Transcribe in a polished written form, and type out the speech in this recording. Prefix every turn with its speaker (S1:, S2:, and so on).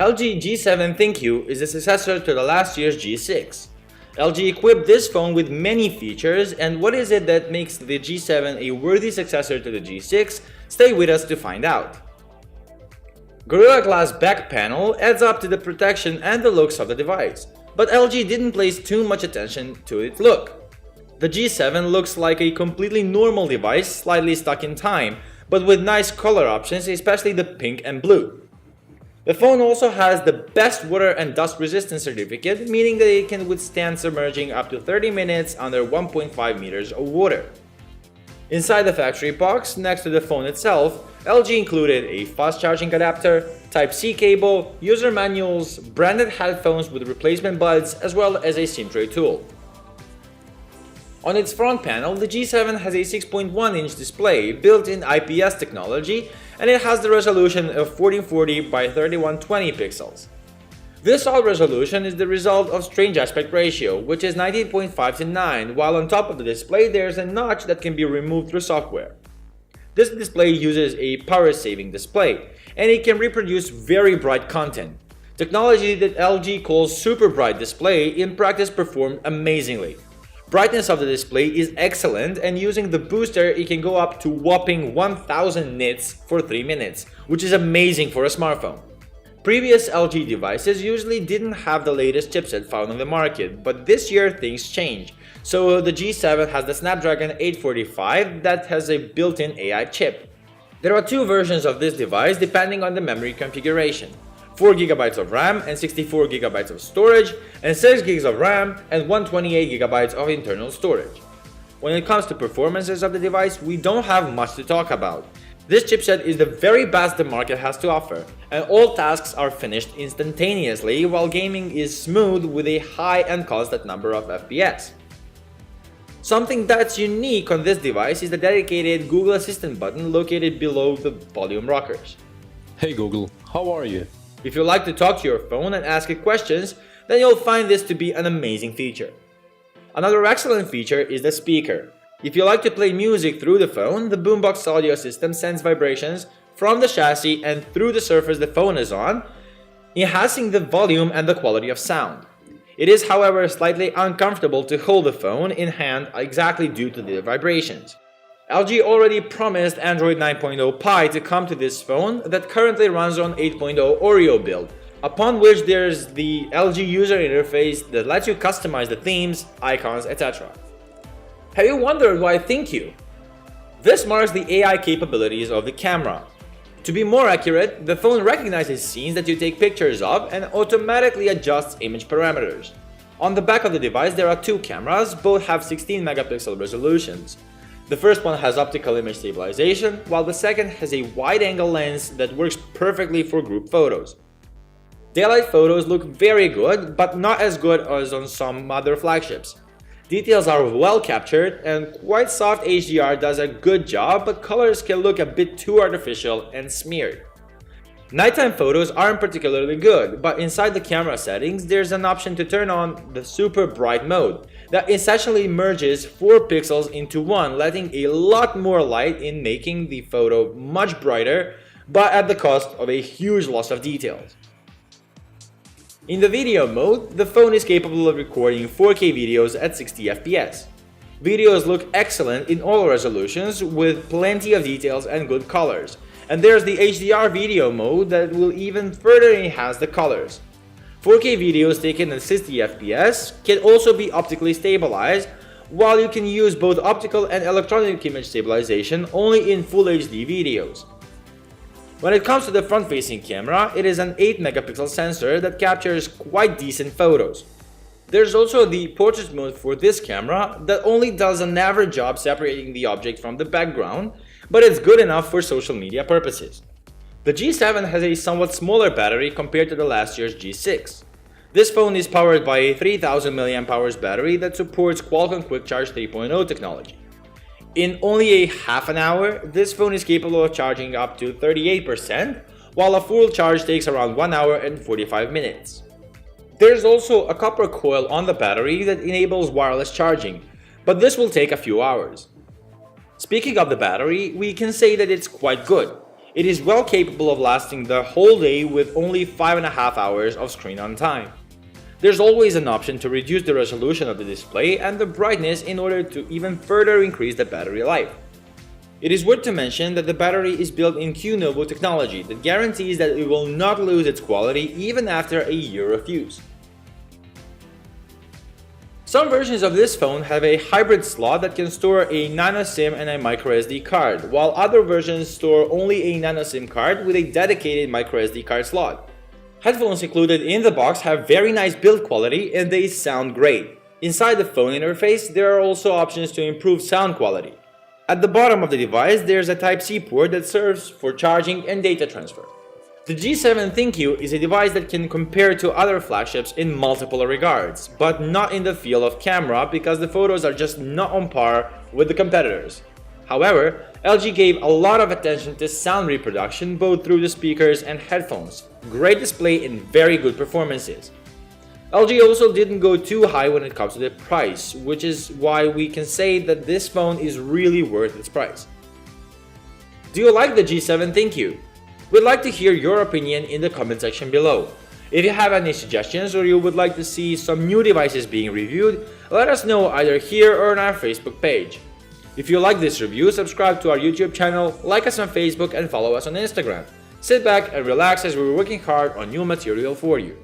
S1: LG G7 ThinQ is the successor to the last year's G6. LG equipped this phone with many features, and what is it that makes the G7 a worthy successor to the G6? Stay with us to find out. Gorilla Glass back panel adds up to the protection and the looks of the device, but LG didn't place too much attention to its look. The G7 looks like a completely normal device, slightly stuck in time, but with nice color options, especially the pink and blue. The phone also has the best water and dust resistance certificate, meaning that it can withstand submerging up to 30 minutes under 1.5 meters of water. Inside the factory box, next to the phone itself, LG included a fast charging adapter, Type-C cable, user manuals, branded headphones with replacement buds, as well as a SIM tray tool. On its front panel, the G7 has a 6.1-inch display, built-in IPS technology, and it has the resolution of 1440 by 3120 pixels. This all resolution is the result of strange aspect ratio, which is 19.5 to 9, while on top of the display there's a notch that can be removed through software. This display uses a power-saving display, and it can reproduce very bright content. Technology that LG calls super bright display in practice performed amazingly. Brightness of the display is excellent, and using the booster it can go up to whopping 1000 nits for 3 minutes, which is amazing for a smartphone. Previous LG devices usually didn't have the latest chipset found on the market, but this year things change. So the G7 has the Snapdragon 845 that has a built-in AI chip. There are two versions of this device depending on the memory configuration. 4GB of RAM and 64GB of storage, and 6GB of RAM and 128GB of internal storage. When it comes to performances of the device, we don't have much to talk about. This chipset is the very best the market has to offer, and all tasks are finished instantaneously, while gaming is smooth with a high and constant number of FPS. Something that's unique on this device is the dedicated Google Assistant button located below the volume rockers.
S2: Hey Google, how are you?
S1: If you like to talk to your phone and ask it questions, then you'll find this to be an amazing feature. Another excellent feature is the speaker. If you like to play music through the phone, the boombox audio system sends vibrations from the chassis and through the surface the phone is on, enhancing the volume and the quality of sound. It is, however, slightly uncomfortable to hold the phone in hand exactly due to the vibrations. LG already promised Android 9.0 Pie to come to this phone that currently runs on 8.0 Oreo build, upon which there's the LG user interface that lets you customize the themes, icons, etc. Have you wondered why ThinQ? This marks the AI capabilities of the camera. To be more accurate, the phone recognizes scenes that you take pictures of and automatically adjusts image parameters. On the back of the device there are two cameras, both have 16 megapixel resolutions. The first one has optical image stabilization, while the second has a wide-angle lens that works perfectly for group photos. Daylight photos look very good, but not as good as on some other flagships. Details are well captured, and quite soft HDR does a good job, but colors can look a bit too artificial and smeared. Nighttime photos aren't particularly good, but inside the camera settings there's an option to turn on the super bright mode that essentially merges 4 pixels into one, letting a lot more light in, making the photo much brighter, but at the cost of a huge loss of details. In the video mode, the phone is capable of recording 4K videos at 60 FPS. Videos look excellent in all resolutions with plenty of details and good colors. And there's the HDR video mode that will even further enhance the colors. 4K videos taken at 60 FPS can also be optically stabilized, while you can use both optical and electronic image stabilization only in Full HD videos. When it comes to the front-facing camera, it is an 8 megapixel sensor that captures quite decent photos. There's also the portrait mode for this camera that only does an average job separating the object from the background, but it's good enough for social media purposes. The G7 has a somewhat smaller battery compared to the last year's G6. This phone is powered by a 3000 mAh battery that supports Qualcomm Quick Charge 3.0 technology. In only a half an hour, this phone is capable of charging up to 38%, while a full charge takes around 1 hour and 45 minutes. There's also a copper coil on the battery that enables wireless charging, but this will take a few hours. Speaking of the battery, we can say that it's quite good. It is well capable of lasting the whole day with only 5.5 hours of screen on time. There's always an option to reduce the resolution of the display and the brightness in order to even further increase the battery life. It is worth to mention that the battery is built in QNovo technology that guarantees that it will not lose its quality even after a year of use. Some versions of this phone have a hybrid slot that can store a nano SIM and a microSD card, while other versions store only a nano SIM card with a dedicated microSD card slot. Headphones included in the box have very nice build quality and they sound great. Inside the phone interface, there are also options to improve sound quality. At the bottom of the device, there's a Type-C port that serves for charging and data transfer. The G7 ThinQ is a device that can compare to other flagships in multiple regards, but not in the field of camera because the photos are just not on par with the competitors. However, LG gave a lot of attention to sound reproduction both through the speakers and headphones, great display and very good performances. LG also didn't go too high when it comes to the price, which is why we can say that this phone is really worth its price. Do you like the G7 ThinQ? We'd like to hear your opinion in the comment section below. If you have any suggestions or you would like to see some new devices being reviewed, let us know either here or on our Facebook page. If you like this review, subscribe to our YouTube channel, like us on Facebook and follow us on Instagram. Sit back and relax as we're working hard on new material for you.